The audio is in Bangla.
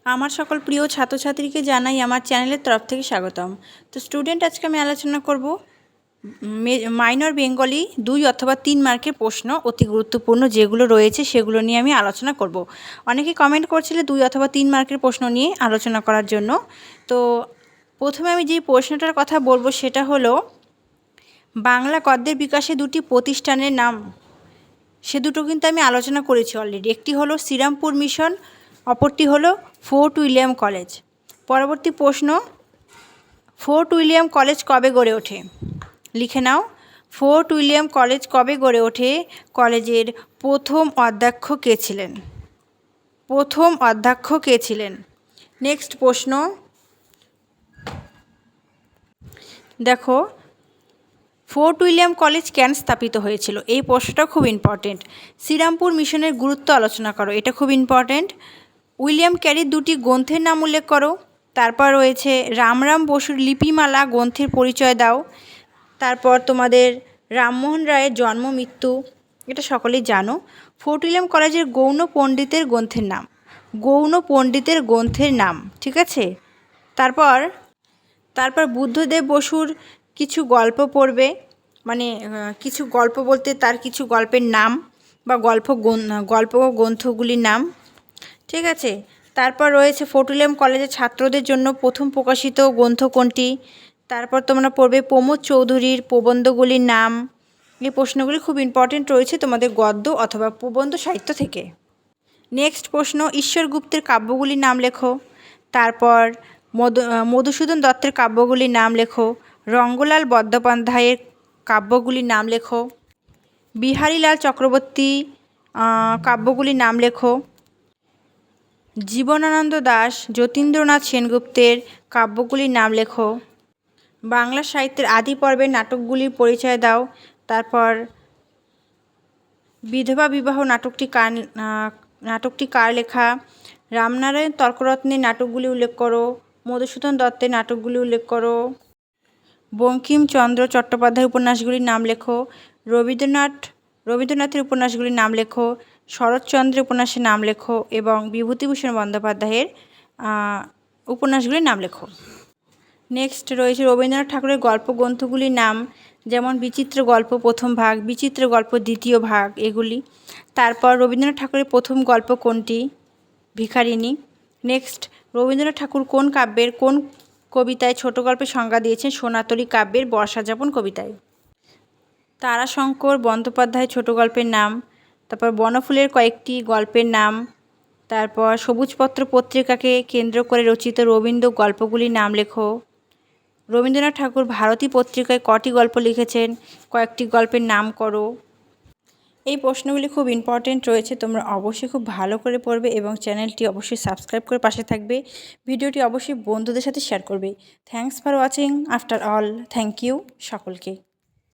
আমার সকল প্রিয় ছাত্রছাত্রীকে জানাই আমার চ্যানেলের তরফ থেকে স্বাগতম। তো স্টুডেন্ট, আজকে আমি আলোচনা করব মাইনর বেঙ্গলি 2 অথবা 3 মার্কের প্রশ্ন অতি গুরুত্বপূর্ণ যেগুলো রয়েছে সেগুলো নিয়ে আমি আলোচনা করব। অনেকে কমেন্ট করছিলে 2 অথবা 3 মার্কের প্রশ্ন নিয়ে আলোচনা করার জন্য। তো প্রথমে আমি যে প্রশ্নটার কথা বলবো সেটা হলো বাংলা গদ্যের বিকাশে দুটি প্রতিষ্ঠানের নাম। সে দুটো কিন্তু আমি আলোচনা করেছি অলরেডি। একটি হলো শ্রীরামপুর মিশন, অপরটি হলো ফোর্ট উইলিয়াম কলেজ। পরবর্তী প্রশ্ন, ফোর্ট উইলিয়াম কলেজ কবে গড়ে ওঠে? লিখে নাও, ফোর্ট উইলিয়াম কলেজ কবে গড়ে ওঠে? কলেজের প্রথম অধ্যক্ষ কে ছিলেন? প্রথম অধ্যক্ষ কে ছিলেন? নেক্সট প্রশ্ন দেখো, ফোর্ট উইলিয়াম কলেজ কেন স্থাপিত হয়েছিল? এই প্রশ্নটা খুব ইম্পর্টেন্ট। শ্রীরামপুর মিশনের গুরুত্ব আলোচনা করো, এটা খুব ইম্পর্টেন্ট। উইলিয়াম ক্যারির দুটি গ্রন্থের নাম উল্লেখ করো। তারপর রয়েছে রামরাম বসুর লিপিমালা গ্রন্থের পরিচয় দাও। তারপর তোমাদের রামমোহন রায়ের জন্ম মৃত্যু, এটা সকলেই জানো। ফোর্ট উইলিয়াম কলেজের গৌণ পণ্ডিতের গ্রন্থের নাম। গৌণ পণ্ডিতের গ্রন্থের নাম, ঠিক আছে। তারপর বুদ্ধদেব বসুর কিছু গল্প পড়বে, মানে কিছু গল্প বলতে তার কিছু গল্পের নাম বা গল্প গ্রন্থগুলির নাম, ঠিক আছে। তারপর রয়েছে ফোর্ট উইলিয়াম কলেজের ছাত্রদের জন্য প্রথম প্রকাশিত গ্রন্থ কোনটি? তারপর তোমরা পড়বে প্রমোদ চৌধুরীর প্রবন্ধগুলির নাম। এই প্রশ্নগুলি খুব ইম্পর্টেন্ট রয়েছে তোমাদের গদ্য অথবা প্রবন্ধ সাহিত্য থেকে। নেক্সট প্রশ্ন, ঈশ্বর গুপ্তের কাব্যগুলির নাম লেখো। তারপর মধুসূদন দত্তের কাব্যগুলির নাম লেখো। রঙ্গলাল বন্দ্যোপাধ্যায়ের কাব্যগুলির নাম লেখো। বিহারীলাল চক্রবর্তী কাব্যগুলির নাম লেখো। জীবনানন্দ দাশ, যতীন্দ্রনাথ সেনগুপ্তের কাব্যগুলির নাম লেখো। বাংলা সাহিত্যের আদি পর্বের নাটকগুলির পরিচয় দাও। তারপর বিধবা বিবাহ নাটকটি কার লেখা? রামনারায়ণ তর্করত্নের নাটকগুলি উল্লেখ করো। মধুসূদন দত্তের নাটকগুলি উল্লেখ করো। বঙ্কিমচন্দ্র চট্টোপাধ্যায়ের উপন্যাসগুলির নাম লেখো। রবীন্দ্রনাথের উপন্যাসগুলির নাম লেখো। শরৎচন্দ্রের উপন্যাসের নাম লেখো এবং বিভূতিভূষণ বন্দ্যোপাধ্যায়ের উপন্যাসগুলির নাম লেখো। নেক্সট রয়েছে রবীন্দ্রনাথ ঠাকুরের গল্প গ্রন্থগুলির নাম, যেমন বিচিত্র গল্প প্রথম ভাগ, বিচিত্র গল্প দ্বিতীয় ভাগ, এগুলি। তারপর রবীন্দ্রনাথ ঠাকুরের প্রথম গল্প কোনটি? ভিখারিণী। নেক্সট, রবীন্দ্রনাথ ঠাকুর কোন কাব্যের কোন কবিতায় ছোট গল্পের সংজ্ঞা দিয়েছেন? সোনাতরী কাব্যের বর্ষাযাপন কবিতায়। তারাশঙ্কর বন্দ্যোপাধ্যায় ছোট গল্পের নাম। তারপর বনফুলের কয়েকটি গল্পের নাম। তারপর সবুজপত্র পত্রিকাকে কেন্দ্র করে রচিত রবীন্দ্র গল্পগুলির নাম লেখো। রবীন্দ্রনাথ ঠাকুর ভারতী পত্রিকায় কটি গল্প লিখেছেন? কয়েকটি গল্পের নাম করো। এই প্রশ্নগুলি খুব ইম্পর্টেন্ট রয়েছে, তোমরা অবশ্যই খুব ভালো করে পড়বে এবং চ্যানেলটি অবশ্যই সাবস্ক্রাইব করে পাশে থাকবে। ভিডিওটি অবশ্যই বন্ধুদের সাথে শেয়ার করবে। Thanks for watching after all. Thank you সকলকে।